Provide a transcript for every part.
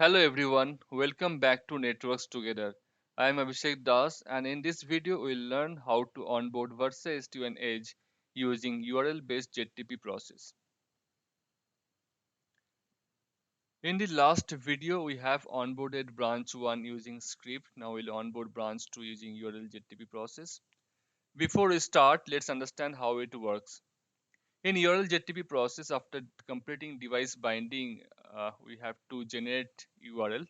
Hello everyone, welcome back to Networks Together. I am Abhishek Das and in this video we'll learn how to onboard Versa to an edge using URL based ZTP process. In the last video we have onboarded branch 1 using script. Now we'll onboard branch 2 using URL ZTP process. Before we start, let's understand how it works. In URL ZTP process, after completing device binding, we have to generate URL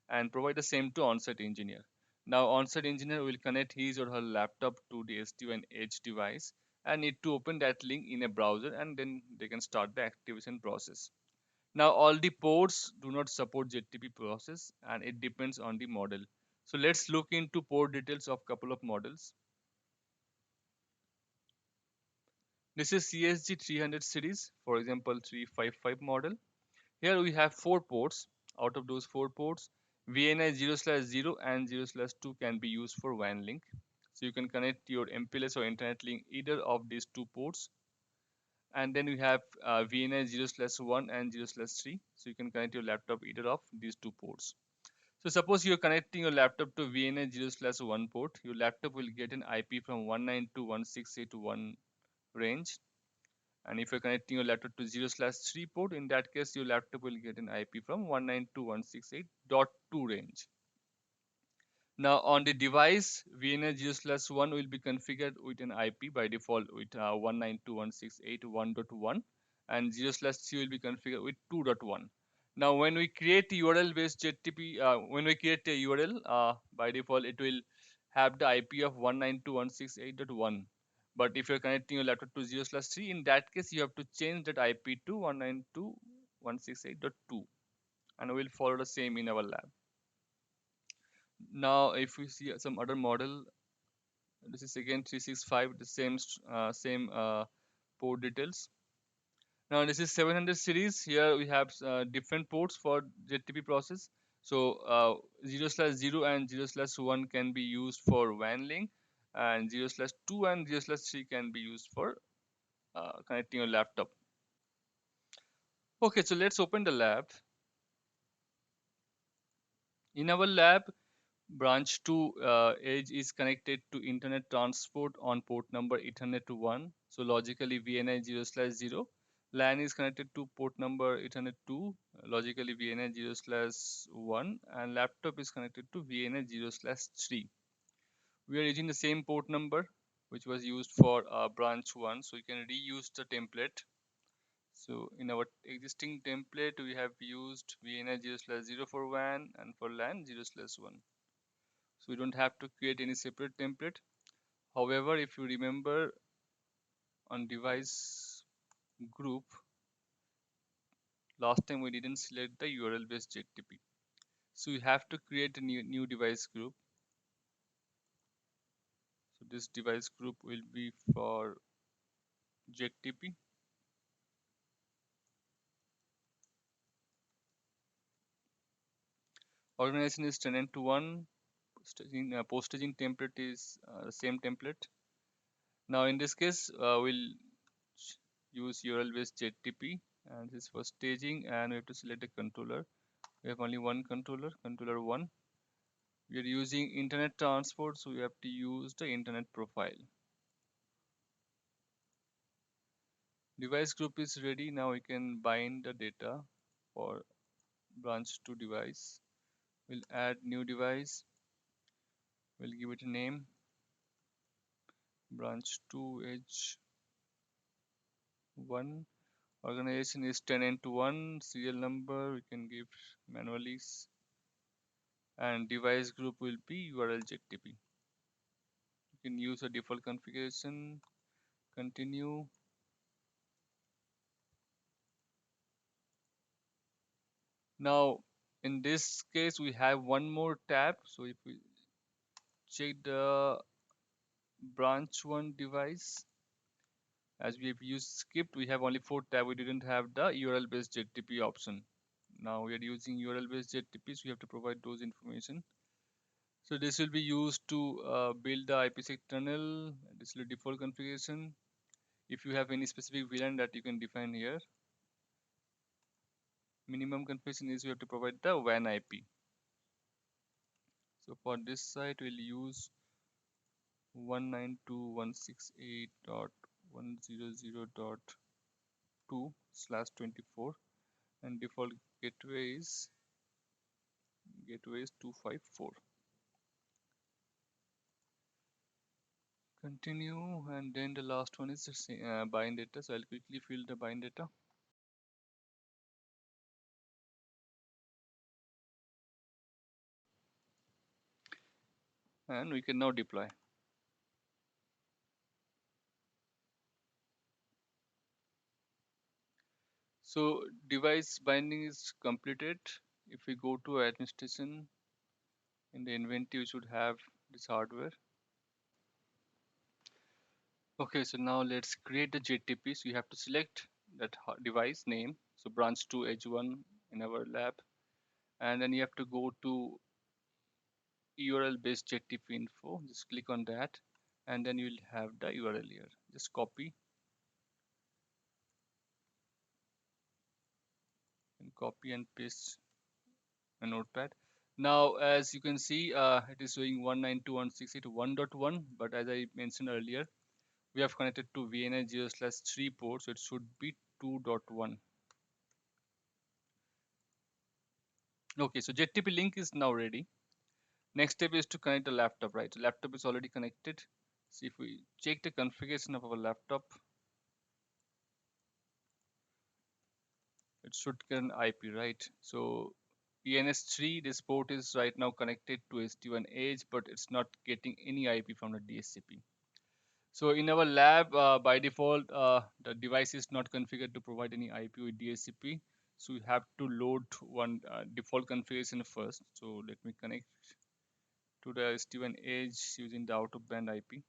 and provide the same to on-site engineer. Now on-site engineer will connect his or her laptop to the SD-WAN edge device and need to open that link in a browser, and then they can start the activation process. Now all the ports do not support ZTP process and it depends on the model. So let's look into port details of couple of models. This is CSG 300 series, for example 355 model. Here we have 4 ports. Out of those 4 ports, VNI 0/0 and 0/2 can be used for WAN link. So you can connect your MPLS or internet link either of these 2 ports. And then we have VNI 0/1 and 0/3. So you can connect your laptop either of these 2 ports. So suppose you're connecting your laptop to VNI 0/1 port, your laptop will get an IP from 192.168.1 range, and if you're connecting your laptop to 0/3 port, in that case, your laptop will get an IP from 192.168.2 range. Now on the device, VNet 0/1 will be configured with an IP by default with 192.168.1.1, and 0/3 will be configured with 2.1. Now when we create URL based ZTP, when we create a URL, by default it will have the IP of 192.168.1. But if you're connecting your laptop to 0/3, in that case you have to change that IP to 192.168.2, and we'll follow the same in our lab. Now if we see some other model, this is again 365, the same port details. Now this is 700 series. Here we have different ports for ZTP process. So 0/0 and 0/1 can be used for WAN link, and 0/2 and 0/3 can be used for connecting your laptop. Okay, so let's open the lab. In our lab, branch 2 edge is connected to internet transport on port number Ethernet 1. So logically VNI 0/0. LAN is connected to port number Ethernet 2, logically VNI 0/1, and laptop is connected to VNI 0/3. We are using the same port number which was used for branch 1, so you can reuse the template. So in our existing template, we have used VNI 0/0 for WAN and for LAN 0/1. So we don't have to create any separate template. However, if you remember, on device group, last time we didn't select the URL based ZTP. So you have to create a new device group. So this device group will be for ZTP. Organization is tenant to one. Postaging template is the same template. Now in this case, we'll use URL based ZTP, and this is for staging, and we have to select a controller. We have only one controller, controller 1. We are using internet transport, so we have to use the internet profile. Device group is ready. Now we can bind the data for branch 2 device. We'll add new device. We'll give it a name, branch 2 edge 1. Organization is tenant 1. Serial number we can give manually, and device group will be URL ZTP. You can use a default configuration. Continue. Now in this case we have one more tab. So if we check the branch 1 device, as we have used script, we have only 4 tab. We didn't have the URL based ZTP option. Now we are using URL based ZTP, so we have to provide those information. So this will be used to build the IPsec tunnel. This will be default configuration. If you have any specific VLAN that you can define here. Minimum configuration is we have to provide the WAN IP. So for this site, we'll use 192.168.100.2/24, and default gateway is 254. Continue, and then the last one is the bind data. So I'll quickly fill the bind data. And we can now deploy. So device binding is completed. If we go to administration, in the inventory we should have this hardware. Okay, so now let's create the JTP. So you have to select that device name, so branch 2 edge 1 in our lab, and then you have to go to URL based JTP info. Just click on that, and then you'll have the URL here. Just copy and paste a notepad. Now, as you can see, it is showing 192.168.1.1, but as I mentioned earlier, we have connected to VNI 0/3 port, so it should be 2.1. Okay, so JTP link is now ready. Next step is to connect the laptop, right? So laptop is already connected. See, if we check the configuration of our laptop, it should get an IP, right? So ENS3, this port is right now connected to SD-WAN edge, but it's not getting any IP from the DHCP. So in our lab, by default, the device is not configured to provide any IP with DHCP. So we have to load one default configuration first. So let me connect to the SD-WAN edge using the out-of-band IP.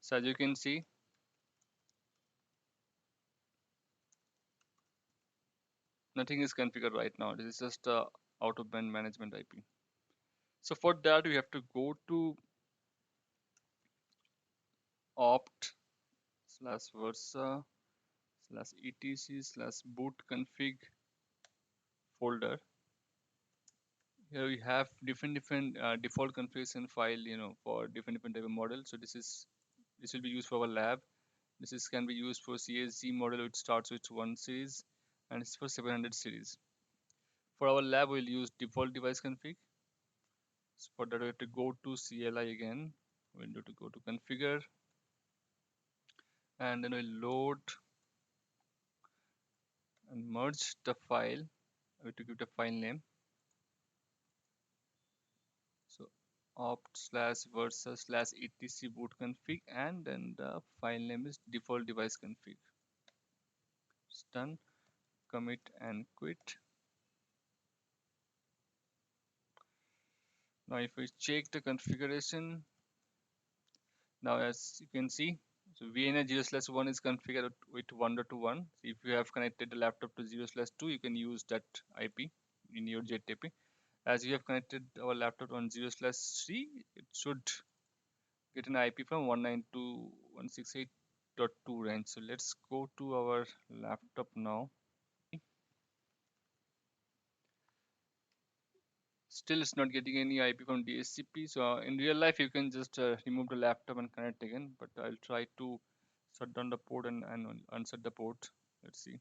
So as you can see, nothing is configured right now. This is just a out-of-band management IP. So for that, we have to go to opt/versa/etc/boot config folder. Here we have different default configuration file, for different type of model. So this will be used for our lab. This is can be used for CSG model, which starts with 1 series, and it's for 700 series. For our lab, we'll use default device config. So for that, we have to go to CLI again. We'll need to go to configure, and then we'll load and merge the file. We have to give the file name. So opt/versa/etc boot config, and then the file name is default device config. It's done. Commit and quit. Now if we check the configuration, now as you can see, so VNA 0/1 is configured with 1.1. So if you have connected the laptop to 0/2, you can use that IP in your JTP. As we have connected our laptop on 0/3, it should get an IP from 192.168.2 range. So let's go to our laptop now. Still, it's not getting any IP from DHCP. So in real life, you can just remove the laptop and connect again. But I'll try to shut down the port and unset the port. Let's see.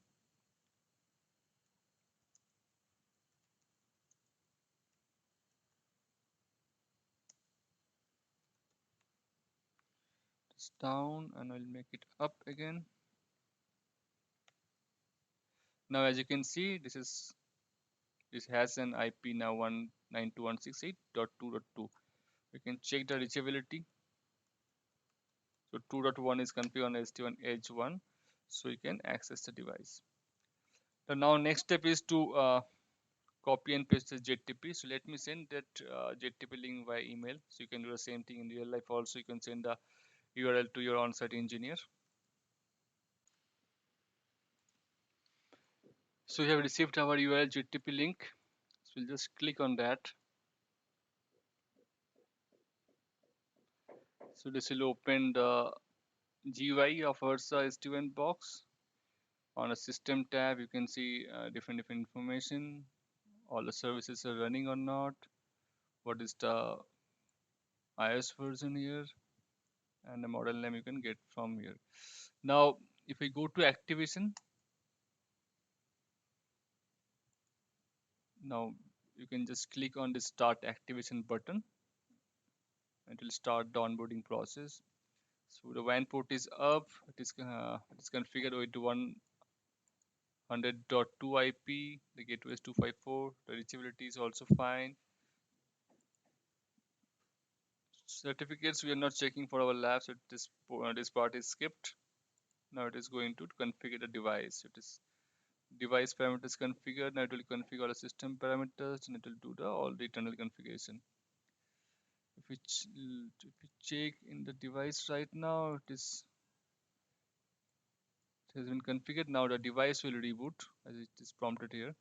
It's down, and I'll make it up again. Now, as you can see, this has an IP now 192.168.2.2. We can check the reachability. So 2.1 is configured on SD-WAN edge 1, so you can access the device. So now next step is to copy and paste the JTP. So let me send that JTP link via email. So you can do the same thing in real life also. You can send the URL to your on-site engineer. So you have received our URL JTP link. So we'll just click on that. So this will open the GUI of Versa SD-WAN box. On a system tab, you can see different information. All the services are running or not. What is the iOS version here, and the model name you can get from here. Now, if we go to activation, now you can just click on the start activation button. It will start the onboarding process. So the WAN port is up. It is configured with 100.2 IP. The gateway is 254. The reachability is also fine. Certificates we are not checking for our lab, so this part is skipped. Now it is going to configure the device. It is device parameters configured. Now it will configure all the system parameters, and it will do the all the internal configuration. If we check in the device right now, it has been configured. Now the device will reboot as it is prompted here.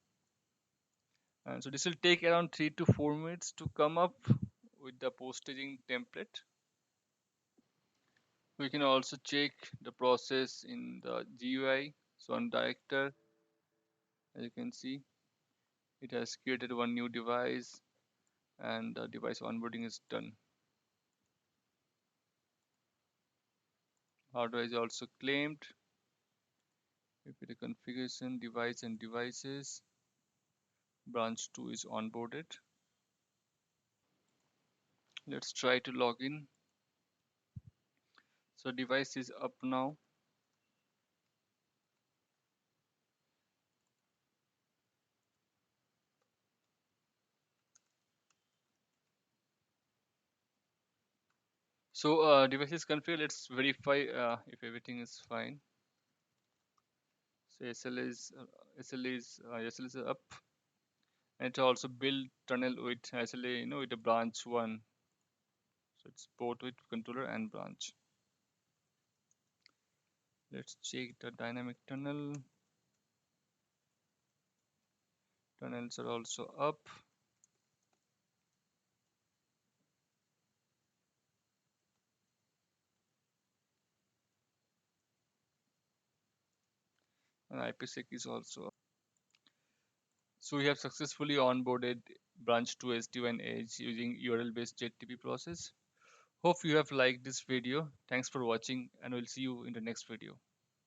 And so this will take around 3 to 4 minutes to come up with the post staging template. We can also check the process in the GUI. So on director, as you can see, it has created one new device and the device onboarding is done. Hardware is also claimed. Repeat the configuration, device and devices. Branch 2 is onboarded. Let's try to log in. So device is up now. So device is configured. Let's verify if everything is fine. So SL is up, and it also build tunnel with SLA, with a branch 1. So it's both with controller and branch. Let's check the dynamic tunnel. Tunnels are also up. And IPsec is also up. So we have successfully onboarded branch 2 SD-WAN Edge using URL-based JTP process. Hope you have liked this video. Thanks for watching, and we'll see you in the next video.